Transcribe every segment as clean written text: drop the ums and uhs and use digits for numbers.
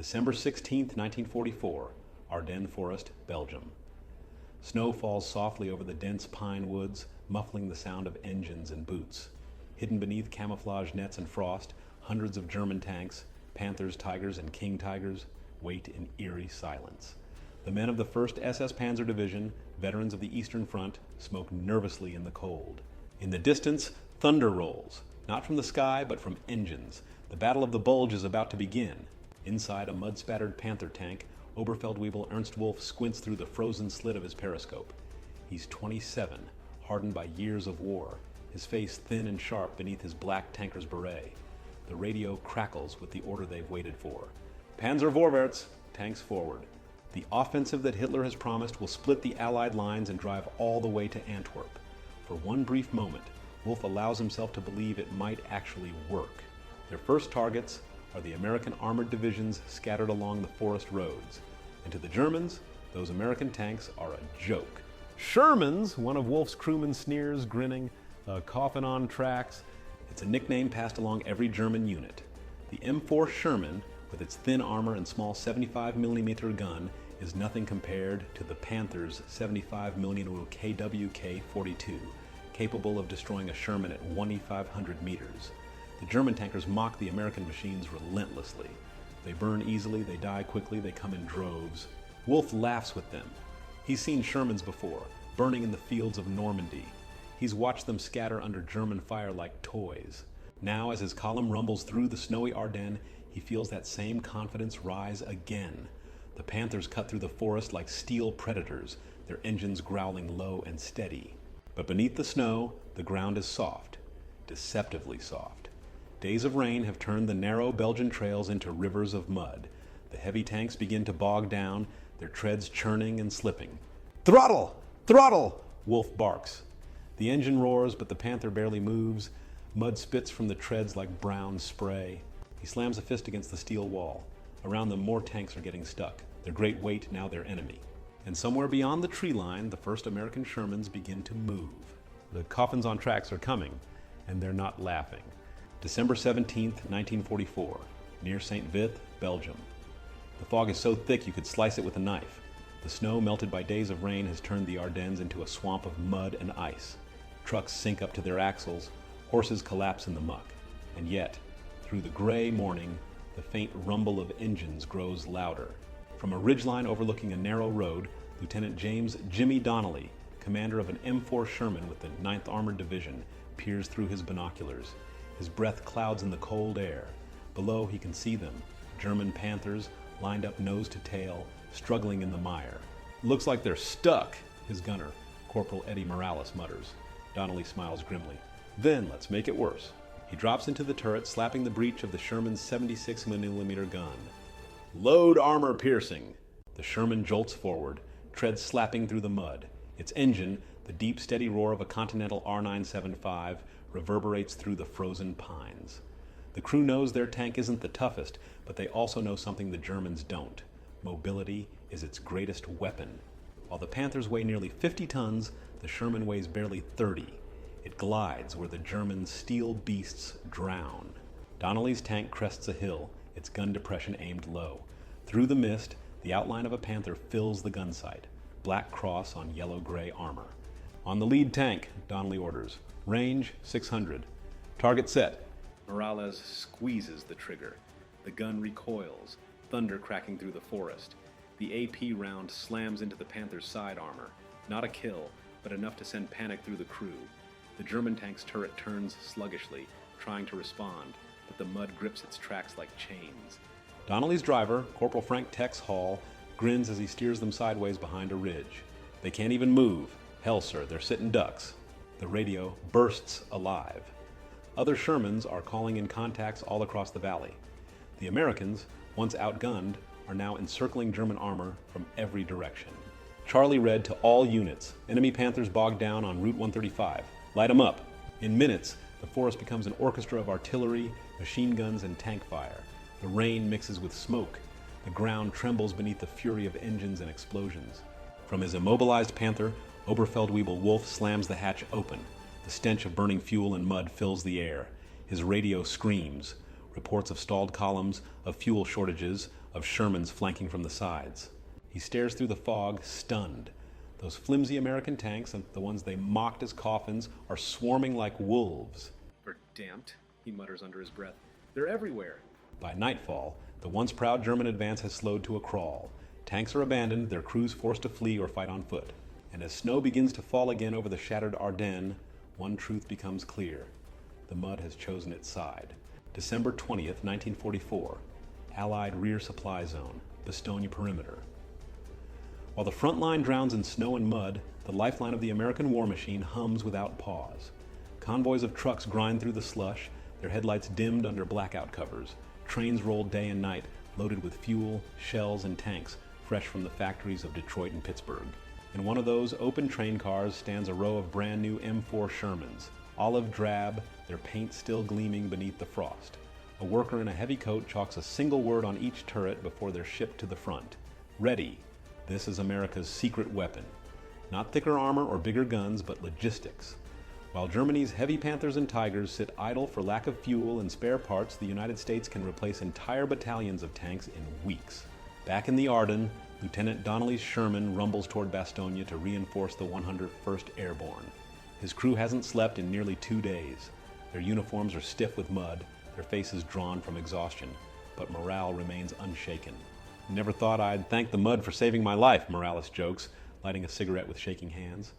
December 16, 1944, Ardennes Forest, Belgium. Snow falls softly over the dense pine woods, muffling the sound of engines and boots. Hidden beneath camouflage nets and frost, hundreds of German tanks, Panthers, Tigers, and King Tigers, wait in eerie silence. The men of the 1st SS Panzer Division, veterans of the Eastern Front, smoke nervously in the cold. In the distance, thunder rolls, not from the sky, but from engines. The Battle of the Bulge is about to begin. Inside a mud-spattered Panther tank, Oberfeldwebel Ernst Wolf squints through the frozen slit of his periscope. He's 27, hardened by years of war, his face thin and sharp beneath his black tanker's beret. The radio crackles with the order they've waited for. Panzer Vorwärts, tanks forward. The offensive that Hitler has promised will split the Allied lines and drive all the way to Antwerp. For one brief moment, Wolf allows himself to believe it might actually work. Their first targets are the American armored divisions scattered along the forest roads. And to the Germans, those American tanks are a joke. Shermans, one of Wolf's crewmen sneers, grinning, a coffin on tracks. It's a nickname passed along every German unit. The M4 Sherman, with its thin armor and small 75mm gun, is nothing compared to the Panther's 75mm KWK-42, capable of destroying a Sherman at 2,500 meters. The German tankers mock the American machines relentlessly. They burn easily, they die quickly, they come in droves. Wolf laughs with them. He's seen Shermans before, burning in the fields of Normandy. He's watched them scatter under German fire like toys. Now, as his column rumbles through the snowy Ardennes, he feels that same confidence rise again. The Panthers cut through the forest like steel predators, their engines growling low and steady. But beneath the snow, the ground is soft, deceptively soft. Days of rain have turned the narrow Belgian trails into rivers of mud. The heavy tanks begin to bog down, their treads churning and slipping. "Throttle! Throttle!" Wolf barks. The engine roars, but the Panther barely moves. Mud spits from the treads like brown spray. He slams a fist against the steel wall. Around them, more tanks are getting stuck, their great weight now their enemy. And somewhere beyond the tree line, the first American Shermans begin to move. The coffins on tracks are coming, and they're not laughing. December 17, 1944, near St. Vith, Belgium. The fog is so thick you could slice it with a knife. The snow, melted by days of rain, has turned the Ardennes into a swamp of mud and ice. Trucks sink up to their axles, horses collapse in the muck. And yet, through the gray morning, the faint rumble of engines grows louder. From a ridgeline overlooking a narrow road, Lieutenant James "Jimmy" Donnelly, commander of an M4 Sherman with the 9th Armored Division, peers through his binoculars. His breath clouds in the cold air. Below, he can see them, German Panthers, lined up nose to tail, struggling in the mire. "Looks like they're stuck," his gunner, Corporal Eddie Morales, mutters. Donnelly smiles grimly. "Then let's make it worse." He drops into the turret, slapping the breech of the Sherman's 76mm gun. "Load armor piercing." The Sherman jolts forward, treads slapping through the mud. Its engine, the deep, steady roar of a Continental R975, reverberates through the frozen pines. The crew knows their tank isn't the toughest, but they also know something the Germans don't. Mobility is its greatest weapon. While the Panthers weigh nearly 50 tons, the Sherman weighs barely 30. It glides where the German steel beasts drown. Donnelly's tank crests a hill, its gun depression aimed low. Through the mist, the outline of a Panther fills the gun sight, black cross on yellow-gray armor. "On the lead tank," Donnelly orders. "Range 600. Target set." Morales squeezes the trigger. The gun recoils, thunder cracking through the forest. The AP round slams into the Panther's side armor. Not a kill, but enough to send panic through the crew. The German tank's turret turns sluggishly, trying to respond, but the mud grips its tracks like chains. Donnelly's driver, Corporal Frank Tex Hall, grins as he steers them sideways behind a ridge. They can't even move. Hell, sir, they're sitting ducks. The radio bursts alive. Other Shermans are calling in contacts all across the valley. The Americans, once outgunned, are now encircling German armor from every direction. Charlie read to all units. Enemy Panthers bogged down on Route 135. Light 'em up. In minutes, the forest becomes an orchestra of artillery, machine guns, and tank fire. The rain mixes with smoke. The ground trembles beneath the fury of engines and explosions. From his immobilized Panther, Oberfeldwebel Wolf slams the hatch open. The stench of burning fuel and mud fills the air. His radio screams. Reports of stalled columns, of fuel shortages, of Shermans flanking from the sides. He stares through the fog, stunned. Those flimsy American tanks, and the ones they mocked as coffins, are swarming like wolves. Verdammt, he mutters under his breath. They're everywhere. By nightfall, the once proud German advance has slowed to a crawl. Tanks are abandoned, their crews forced to flee or fight on foot. And as snow begins to fall again over the shattered Ardennes, one truth becomes clear. The mud has chosen its side. December 20th, 1944. Allied rear supply zone, Bastogne perimeter. While the front line drowns in snow and mud, the lifeline of the American war machine hums without pause. Convoys of trucks grind through the slush, their headlights dimmed under blackout covers. Trains roll day and night, loaded with fuel, shells, and tanks, fresh from the factories of Detroit and Pittsburgh. In one of those open train cars stands a row of brand new M4 Shermans, olive drab, their paint still gleaming beneath the frost. A worker in a heavy coat chalks a single word on each turret before they're shipped to the front. Ready. This is America's secret weapon. Not thicker armor or bigger guns, but logistics. While Germany's heavy Panthers and Tigers sit idle for lack of fuel and spare parts, the United States can replace entire battalions of tanks in weeks. Back in the Ardennes, Lieutenant Donnelly's Sherman rumbles toward Bastogne to reinforce the 101st Airborne. His crew hasn't slept in nearly 2 days. Their uniforms are stiff with mud, their faces drawn from exhaustion, but morale remains unshaken. Never thought I'd thank the mud for saving my life, Morales jokes, lighting a cigarette with shaking hands.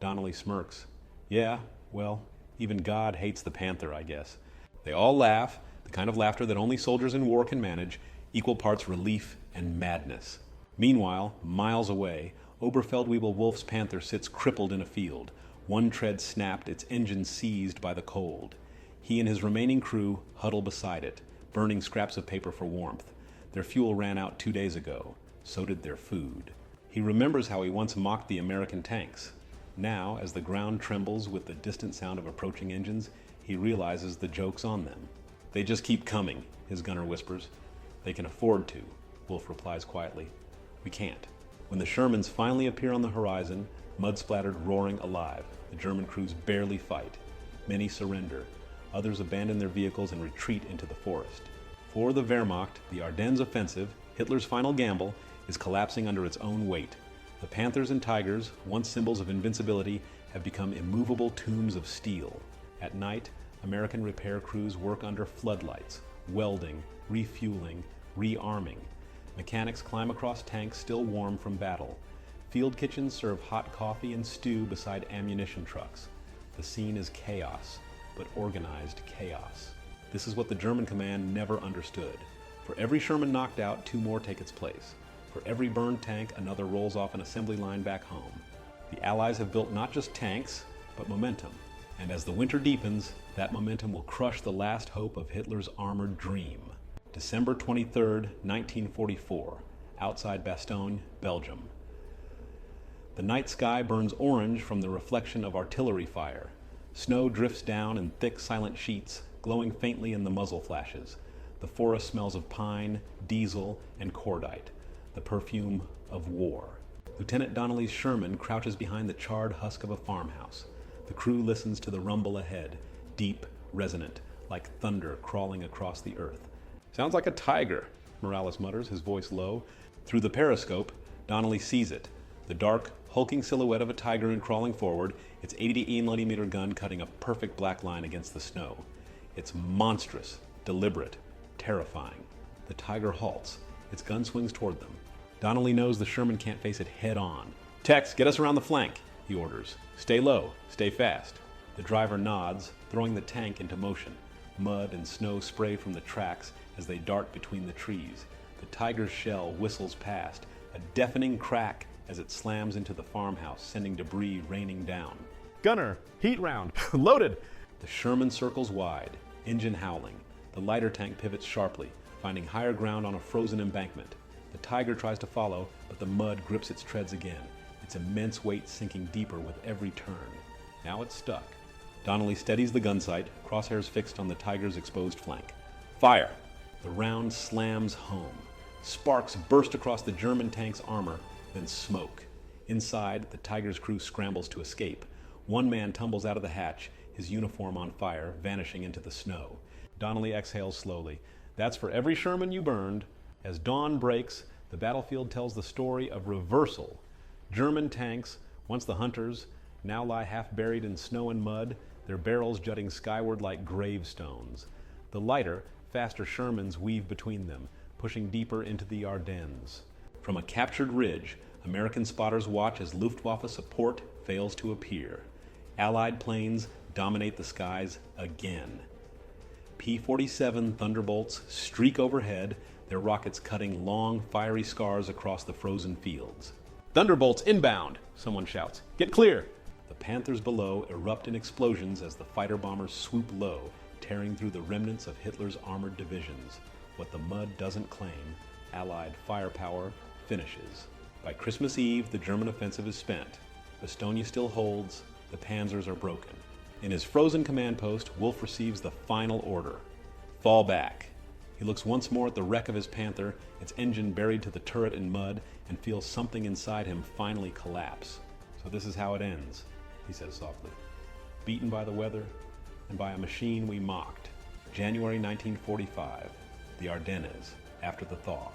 Donnelly smirks. Yeah, well, even God hates the Panther, I guess. They all laugh, the kind of laughter that only soldiers in war can manage, equal parts relief and madness. Meanwhile, miles away, Oberfeldwebel-Wolf's Panther sits crippled in a field. One tread snapped, its engine seized by the cold. He and his remaining crew huddle beside it, burning scraps of paper for warmth. Their fuel ran out 2 days ago. So did their food. He remembers how he once mocked the American tanks. Now, as the ground trembles with the distant sound of approaching engines, he realizes the joke's on them. They just keep coming, his gunner whispers. They can afford to, Wolf replies quietly. We can't. When the Shermans finally appear on the horizon, mud-splattered, roaring alive, the German crews barely fight. Many surrender. Others abandon their vehicles and retreat into the forest. For the Wehrmacht, the Ardennes offensive, Hitler's final gamble, is collapsing under its own weight. The Panthers and Tigers, once symbols of invincibility, have become immovable tombs of steel. At night, American repair crews work under floodlights, welding, refueling, rearming. Mechanics climb across tanks still warm from battle. Field kitchens serve hot coffee and stew beside ammunition trucks. The scene is chaos, but organized chaos. This is what the German command never understood. For every Sherman knocked out, 2 more take its place. For every burned tank, another rolls off an assembly line back home. The Allies have built not just tanks, but momentum. And as the winter deepens, that momentum will crush the last hope of Hitler's armored dream. December 23rd, 1944, outside Bastogne, Belgium. The night sky burns orange from the reflection of artillery fire. Snow drifts down in thick, silent sheets, glowing faintly in the muzzle flashes. The forest smells of pine, diesel, and cordite, the perfume of war. Lieutenant Donnelly's Sherman crouches behind the charred husk of a farmhouse. The crew listens to the rumble ahead, deep, resonant, like thunder crawling across the earth. Sounds like a tiger, Morales mutters, his voice low. Through the periscope, Donnelly sees it, the dark, hulking silhouette of a tiger in crawling forward, its 80mm gun cutting a perfect black line against the snow. It's monstrous, deliberate, terrifying. The tiger halts. Its gun swings toward them. Donnelly knows the Sherman can't face it head on. Tex, get us around the flank, he orders. Stay low, stay fast. The driver nods, throwing the tank into motion. Mud and snow spray from the tracks as they dart between the trees. The tiger's shell whistles past, a deafening crack as it slams into the farmhouse, sending debris raining down. Gunner, heat round, loaded! The Sherman circles wide, engine howling. The lighter tank pivots sharply, finding higher ground on a frozen embankment. The Tiger tries to follow, but the mud grips its treads again, its immense weight sinking deeper with every turn. Now it's stuck. Donnelly steadies the gun sight, crosshairs fixed on the Tiger's exposed flank. Fire! The round slams home. Sparks burst across the German tank's armor, then smoke. Inside, the Tiger's crew scrambles to escape. One man tumbles out of the hatch, his uniform on fire, vanishing into the snow. Donnelly exhales slowly. That's for every Sherman you burned. As dawn breaks, the battlefield tells the story of reversal. German tanks, once the hunters, now lie half buried in snow and mud, their barrels jutting skyward like gravestones. The lighter, faster Shermans weave between them, pushing deeper into the Ardennes. From a captured ridge, American spotters watch as Luftwaffe support fails to appear. Allied planes dominate the skies again. P-47 Thunderbolts streak overhead, their rockets cutting long, fiery scars across the frozen fields. "Thunderbolts inbound!" someone shouts. "Get clear!" The Panthers below erupt in explosions as the fighter bombers swoop low, tearing through the remnants of Hitler's armored divisions. What the mud doesn't claim, Allied firepower finishes. By Christmas Eve, the German offensive is spent. Bastogne still holds, the panzers are broken. In his frozen command post, Wolfe receives the final order: fall back. He looks once more at the wreck of his Panther, its engine buried to the turret in mud, and feels something inside him finally collapse. "So this is how it ends," he says softly. "Beaten by the weather and by a machine we mocked." January 1945, the Ardennes, after the thaw.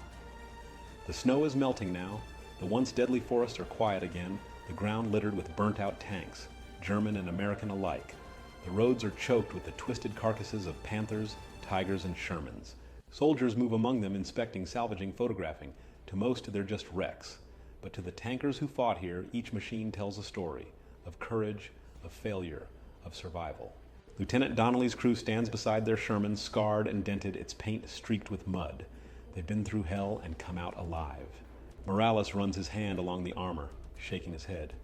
The snow is melting now. The once deadly forests are quiet again, the ground littered with burnt-out tanks, German and American alike. The roads are choked with the twisted carcasses of Panthers, Tigers, and Shermans. Soldiers move among them, inspecting, salvaging, photographing. To most, they're just wrecks. But to the tankers who fought here, each machine tells a story of courage, of failure, of survival. Lieutenant Donnelly's crew stands beside their Sherman, scarred and dented, its paint streaked with mud. They've been through hell and come out alive. Morales runs his hand along the armor, shaking his head.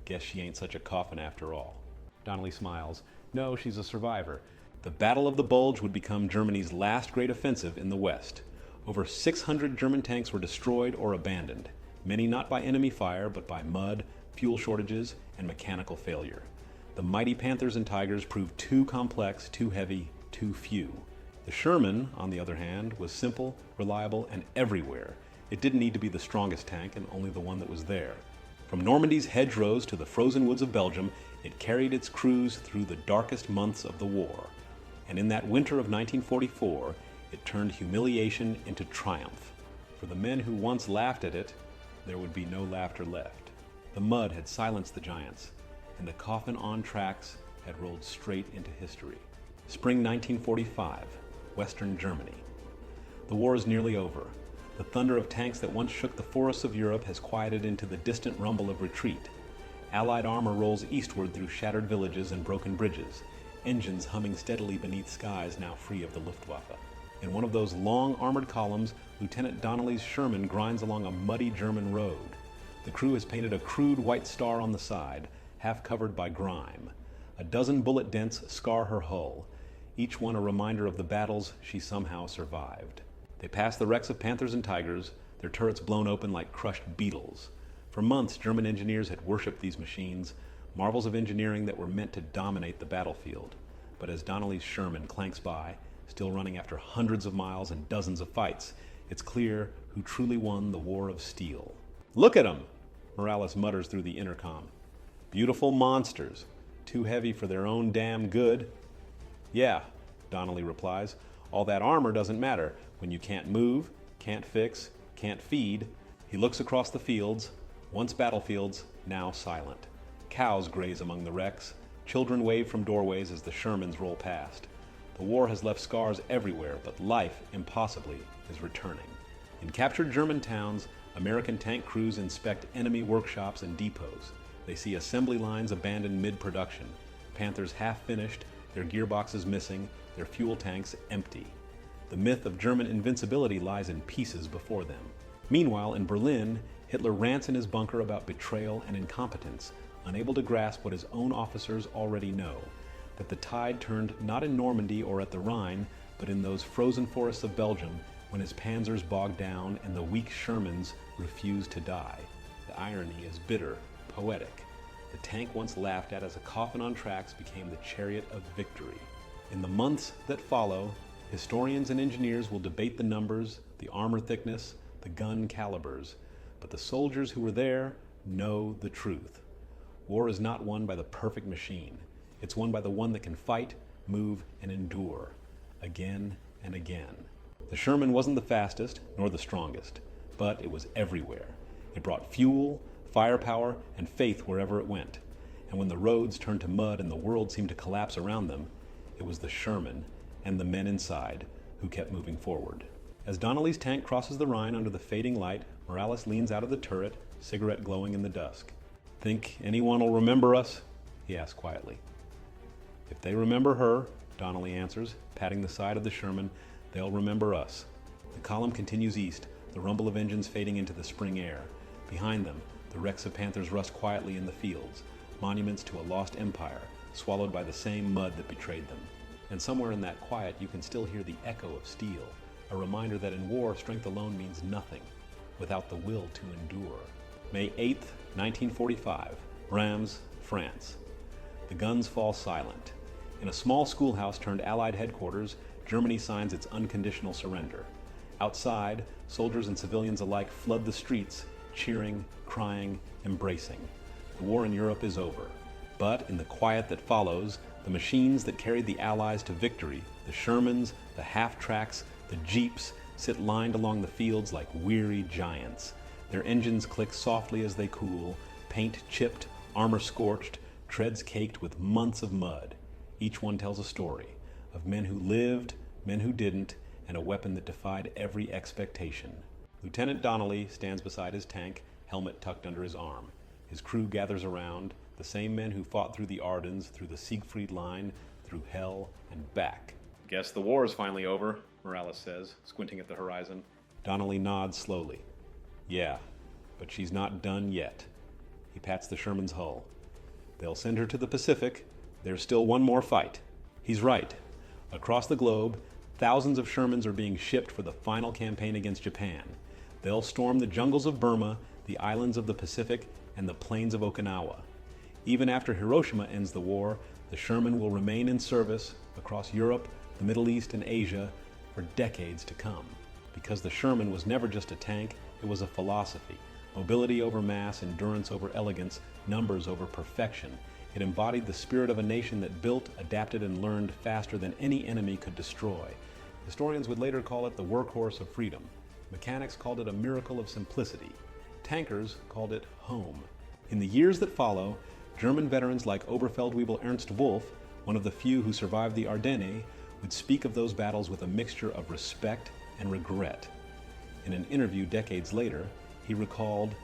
"Guess she ain't such a coffin after all." Donnelly smiles. "No, she's a survivor." The Battle of the Bulge would become Germany's last great offensive in the West. Over 600 German tanks were destroyed or abandoned, many not by enemy fire, but by mud, fuel shortages, and mechanical failure. The mighty Panthers and Tigers proved too complex, too heavy, too few. The Sherman, on the other hand, was simple, reliable, and everywhere. It didn't need to be the strongest tank, and only the one that was there. From Normandy's hedgerows to the frozen woods of Belgium, it carried its crews through the darkest months of the war. And in that winter of 1944, it turned humiliation into triumph. For the men who once laughed at it, there would be no laughter left. The mud had silenced the giants, and the coffin on tracks had rolled straight into history. Spring 1945, Western Germany. The war is nearly over. The thunder of tanks that once shook the forests of Europe has quieted into the distant rumble of retreat. Allied armor rolls eastward through shattered villages and broken bridges, engines humming steadily beneath skies now free of the Luftwaffe. In one of those long armored columns, Lieutenant Donnelly's Sherman grinds along a muddy German road. The crew has painted a crude white star on the side, half covered by grime. A dozen bullet dents scar her hull, each one a reminder of the battles she somehow survived. They pass the wrecks of Panthers and Tigers, their turrets blown open like crushed beetles. For months, German engineers had worshipped these machines, marvels of engineering that were meant to dominate the battlefield. But as Donnelly's Sherman clanks by, still running after hundreds of miles and dozens of fights, it's clear who truly won the war of steel. "Look at 'em," Morales mutters through the intercom. "Beautiful monsters, too heavy for their own damn good." "Yeah," Donnelly replies, "all that armor doesn't matter when you can't move, can't fix, can't feed." He looks across the fields, once battlefields, now silent. Cows graze among the wrecks. Children wave from doorways as the Shermans roll past. The war has left scars everywhere, but life, impossibly, is returning. In captured German towns, American tank crews inspect enemy workshops and depots. They see assembly lines abandoned mid-production, Panthers half-finished, their gearboxes missing, their fuel tanks empty. The myth of German invincibility lies in pieces before them. Meanwhile, in Berlin, Hitler rants in his bunker about betrayal and incompetence, unable to grasp what his own officers already know, that the tide turned not in Normandy or at the Rhine, but in those frozen forests of Belgium when his panzers bogged down and the weak Shermans refused to die. The irony is bitter, poetic. The tank once laughed at as a coffin on tracks became the chariot of victory. In the months that follow, historians and engineers will debate the numbers, the armor thickness, the gun calibers, but the soldiers who were there know the truth. War is not won by the perfect machine. It's won by the one that can fight, move, and endure, again and again. The Sherman wasn't the fastest nor the strongest, but it was everywhere. It brought fuel, firepower, and faith wherever it went. And when the roads turned to mud and the world seemed to collapse around them, it was the Sherman and the men inside who kept moving forward. As Donnelly's tank crosses the Rhine under the fading light, Morales leans out of the turret, cigarette glowing in the dusk. "Think anyone will remember us?" he asks quietly. "If they remember her," Donnelly answers, patting the side of the Sherman, "they'll remember us." The column continues east, the rumble of engines fading into the spring air. Behind them, the wrecks of Panthers rust quietly in the fields, monuments to a lost empire, swallowed by the same mud that betrayed them. And somewhere in that quiet, you can still hear the echo of steel, a reminder that in war, strength alone means nothing without the will to endure. May 8th, 1945, Reims, France. The guns fall silent. In a small schoolhouse turned Allied headquarters, Germany signs its unconditional surrender. Outside, soldiers and civilians alike flood the streets, cheering, crying, embracing. The war in Europe is over. But in the quiet that follows, the machines that carried the Allies to victory, the Shermans, the half-tracks, the Jeeps, sit lined along the fields like weary giants. Their engines click softly as they cool, paint chipped, armor scorched, treads caked with months of mud. Each one tells a story of men who lived, men who didn't, and a weapon that defied every expectation. Lieutenant Donnelly stands beside his tank, helmet tucked under his arm. His crew gathers around, the same men who fought through the Ardennes, through the Siegfried Line, through hell and back. "Guess the war is finally over," Morales says, squinting at the horizon. Donnelly nods slowly. "Yeah, but she's not done yet." He pats the Sherman's hull. "They'll send her to the Pacific. There's still one more fight." He's right. Across the globe, thousands of Shermans are being shipped for the final campaign against Japan. They'll storm the jungles of Burma, the islands of the Pacific, and the plains of Okinawa. Even after Hiroshima ends the war, the Sherman will remain in service across Europe, the Middle East, and Asia for decades to come. Because the Sherman was never just a tank, it was a philosophy. Mobility over mass, endurance over elegance, numbers over perfection. It embodied the spirit of a nation that built, adapted, and learned faster than any enemy could destroy. Historians would later call it the workhorse of freedom. Mechanics called it a miracle of simplicity. Tankers called it home. In the years that follow, German veterans like Oberfeldwebel Ernst Wolf, one of the few who survived the Ardennes, would speak of those battles with a mixture of respect and regret. In an interview decades later, he recalled,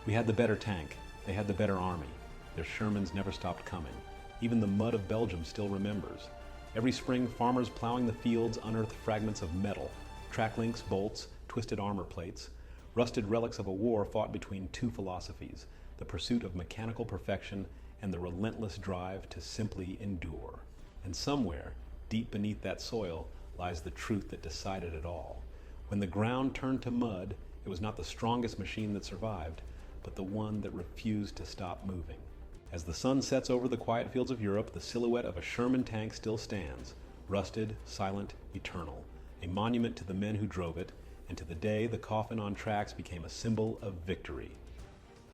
"We had the better tank, they had the better army. Their Shermans never stopped coming. Even the mud of Belgium still remembers. Every spring, farmers plowing the fields unearthed fragments of metal, track links, bolts, twisted armor plates, rusted relics of a war fought between two philosophies, the pursuit of mechanical perfection and the relentless drive to simply endure." And somewhere, deep beneath that soil, lies the truth that decided it all. When the ground turned to mud, it was not the strongest machine that survived, but the one that refused to stop moving. As the sun sets over the quiet fields of Europe, the silhouette of a Sherman tank still stands, rusted, silent, eternal, a monument to the men who drove it, and to the day the coffin on tracks became a symbol of victory.